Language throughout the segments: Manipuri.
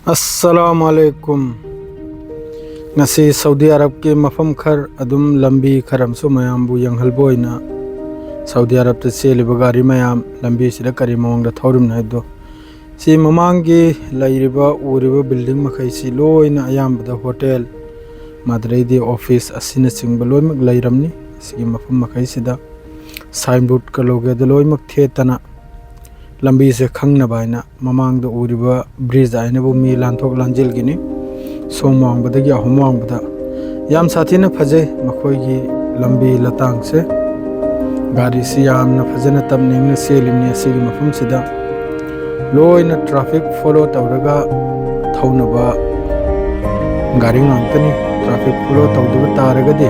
अस्सलामुअलैकुम ngasi Saudi Arab ke mafam khar adum lambi kharam so mayam bu yanghal boina Saudi Arab te seli bagari mayam lambi sida kari mawang da thorum na do si mamang gi lairiba uriba building makai si loina ayam da hotel madrai di office asina singba loi mak lairamni sigi mafam makai sida signboard ka loge da loi mak thetana lambi se khangna baina mamang da uriba bridge aina bu mi lanthok lanjil gini सोमवांग बदगी अहुमवांग बदा याम साथी न फजे मखोई की लंबी लतांग से गाड़ी से याम न फजे न तब निंग न सेलिमने असीगी मफम सिदा लोई न ट्रैफिक फॉलो तवरगा थौनबा गाड़ी ngantani ट्रैफिक फॉलो तवदब तारगदि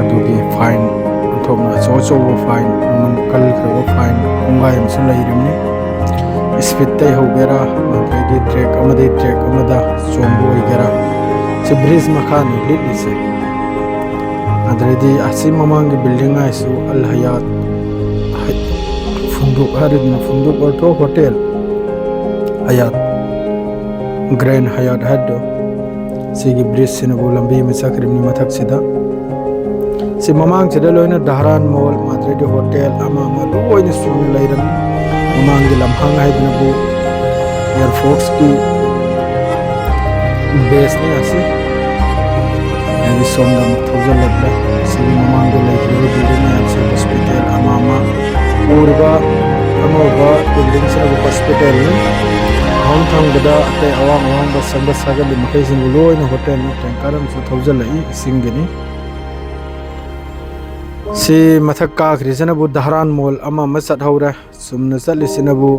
अदुगी फाइन थोमना सो फाइन मन कल खरबो फाइन उंगाय मसु लैरिमने स्पीड तय हो गेरा मदे ट्रैक अमदे ट्रैक अमदा चोंबो गेरा से ब्रिज मखानी लिटली से अदरेदी असी ममांग बिल्डिंग आइसु अल हयात फुंदुक हरिन फुंदुक ऑटो होटल हयात ग्रैंड हयात हदो सिगी ब्रिज सिनबो लंबी में सकरिमनी मथक सिदा से ममांग सिदा लोइना दहरान मॉल मदरेदी होटल अमा लोइना सुन लैरम ममांग लम्हांग हाइदनबो एयरफोर्स की बेस ने आसे यानी सोमदा मुथौजल लगला सिगी ममांग लाइब्रेरी बिल्डिंग में आसे हॉस्पिटल अमामा पूर्वा अमोबा बिल्डिंग से हॉस्पिटल ने हम थंगदा अते अवांग अवांग ब संग सागल मखै सिंग लोइना होटल ने टंकारम सु थौजल इ सिंगनी से मथक का खरिसनबु दहरान मॉल अमा मसद हौरा सुमन चलिसनबु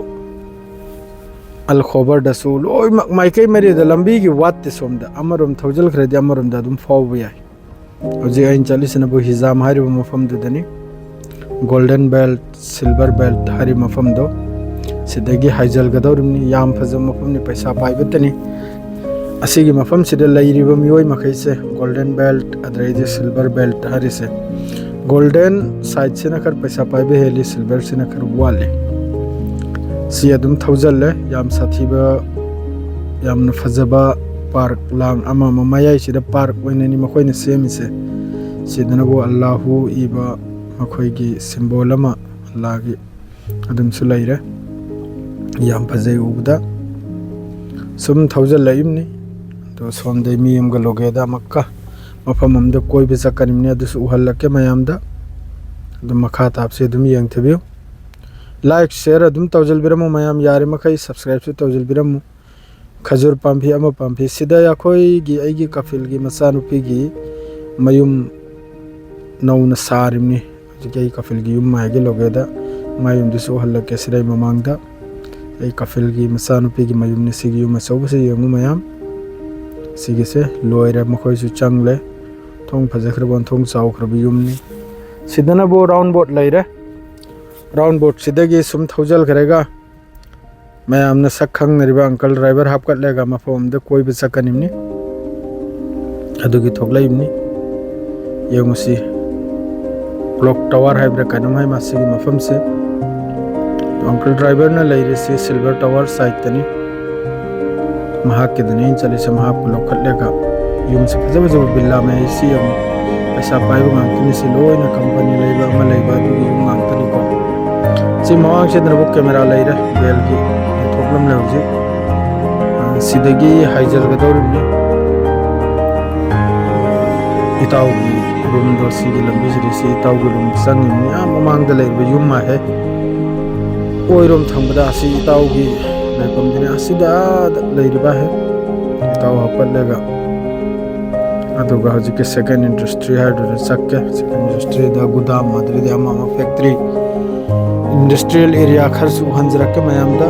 अल खोबर दसु लोय माइकै मरी द लंबी की वात सोमदा अमरम थौजल खरदि अमरम द दुम फाव याय हजि आइन चलिसनबु हिजाम हारिबु मफम दुदनी गोल्डन बेल्ट सिल्वर बेल्ट हारि मफम दो सिदगी हाइजल गदौरमनी याम फजम मफमनि पैसा पाइबतनी असिगी मफम सिद लैरिबा मियोय मखैसे गोल्डन बेल्ट अद्रैदि सिल्वर बेल्ट हारि से गोल्डन साइड से नखर पैसा पाइबे हेली सिल्वर से नखर वाले सी अदुम थौजल याम साथीबा याम फजबा पार्क लांग अमा ममायाय सिदा पार्क ओइननि मखोइने सेमिसे सिदनबो अल्लाहु इबा मखोइगी सिंबल अमा अल्लाहगी अदुम सु लैरे याम फजै उबदा सुम थौजल लैमनि तो सोमदै मियम गलोगेदा मक्का मफम अमद कोई भी सकनिमने अदुसु उहल्लके मयामदा अदुम मखा तापसे अदुम यंगथबियो लाइक शेयर अदुम तौजल बिरमु मयाम यारे मखै सब्सक्राइब सु तौजल बिरमु खजूर पाम्फी अमा पाम्फी सिदा याखोई गी आइगी कफिल गी मसानुपी गी मयुम नौना सारिमनि जिकै कफिल गी युम मायगे लोगेदा मयुम दुसु उहल्लके सिरै ममांगदा आई कफिल गी मसानुपी गी मयुम ने सिगी युम सौबसे यंगु मयाम सिगी से लोयरे मखोइ सु चंगले थोंग फजखरबन थोंग चाउखरब युमनि सिदना बो राउंड बोट लैरे राउंड बोट सिदगी सुम थौजल करेगा मैं हमने सखंग नरिबा अंकल ड्राइवर हापकट लेगा मफम दे कोई भी सकनिमनि अदुगी थोगलाइमनि यंगुसी क्लॉक टावर हाइब्रा कनम हाइ मासिगी मफम से अंकल ड्राइवर न लैरे से सिल्वर टावर साइड तनी महाक के दने चले से महाक को लोखट लेगा युम से फजब जब बिल्ला में इसी हम पैसा पाइब मांगतनी से लोइना कंपनी लेबा अमा लेबा दुगी युम मांगतनी को से मवांग से नरबो कैमरा लैरे बेल की थोकलम ले होजे सिदगी हाइजल गदौरमने इताउगी रूम दो सिगी लंबी से इताउगी रूम संगनि आ ममांग द लेबा युम मा है ओइरोम थंबदा सि इताउगी लेपम दिने असिदा लैरिबा है इताउ हपलेगा अदुगा हजिके सेकंड इंडस्ट्री हाइडो सक्के सेकंड इंडस्ट्री दा गुदाम मदरी दा मामा फैक्ट्री इंडस्ट्रियल एरिया खरसु हंजरके मयामदा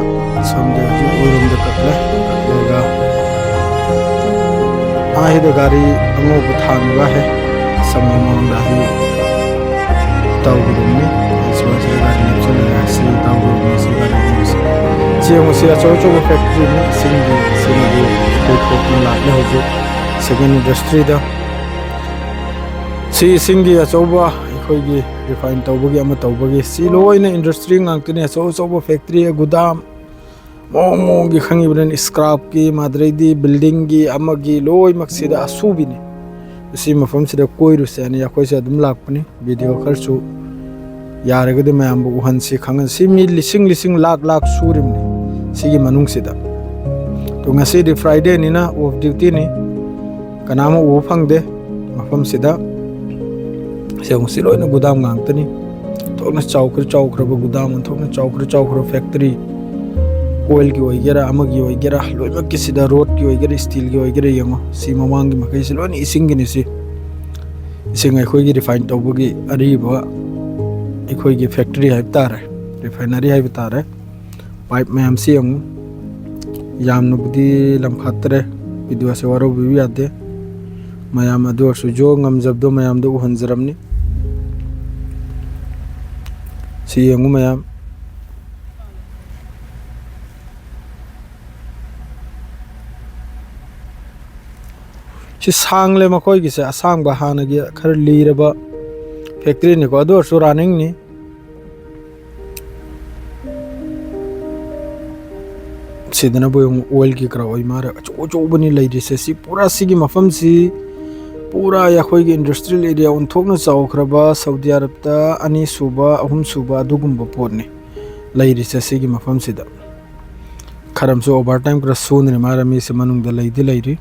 समदे जी ओइरोम द कपलेगा आहिद गाड़ी अमो बुथानवा है सममंदा ही ताउगुरुमने इसवाजे गाड़ी चले सी ताउगुरुमने सी गाड़ी सिंग से अचौचौ फैक्ट्री में सिंगी कोई थोकना लाने होजे सेकेंड इंडस्ट्री दा सी सिंगी अचौबा अखोइगी रिफाइन तौबगी अमा तौबगी सी लोइना इंडस्ट्री ngantine अचौचौ फैक्ट्री गुदाम mong gi khangi bren scrap ki madrei di building gi amagi loi maksida asubini si mafam sida koiru se ani yakoi se adum lakpani video kharchu yarega de mayam bu han si khangan si mi lising lising lak lak surimni sigi manung sida to ngasi di friday ni na off duty ni kanama u phangde mafam sida seung siloi na gudam ngang tani to na chawkra ba gudam thok na chawkra factory oil ki oigera amagi oigera loimak ki sida road ki oigera steel ki oigera yango si mamang gi makai siloni ising gi ni si ising ai khoi gi refine tawbugi ari ba ikhoi gi factory hai tare refinery hai tare pipe mayam si yang yam no budi lam khatre video se waro bi ade mayam adu su jo ngam jab do mayam do hanjaram ni si yang mayam si sang le makoi gi se asang ba hana gi khar li re ba factory ni ko adu su running ni sidana bo oil ki kra oi mara cho bani lai ri se si pura si gi mafam si pura ya khoi gi industrial area un thokna chaw khra ba saudi arab ta ani suba ahum suba dugum ba por ni lai ri se si gi mafam sida kharam so overtime kra sun ni mara mi se manung da lai di lai ri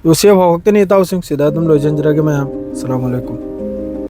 तो से वक्त नहीं था उसे सीधा तुम लोग जंजरा के मैं अस्सलाम वालेकुम।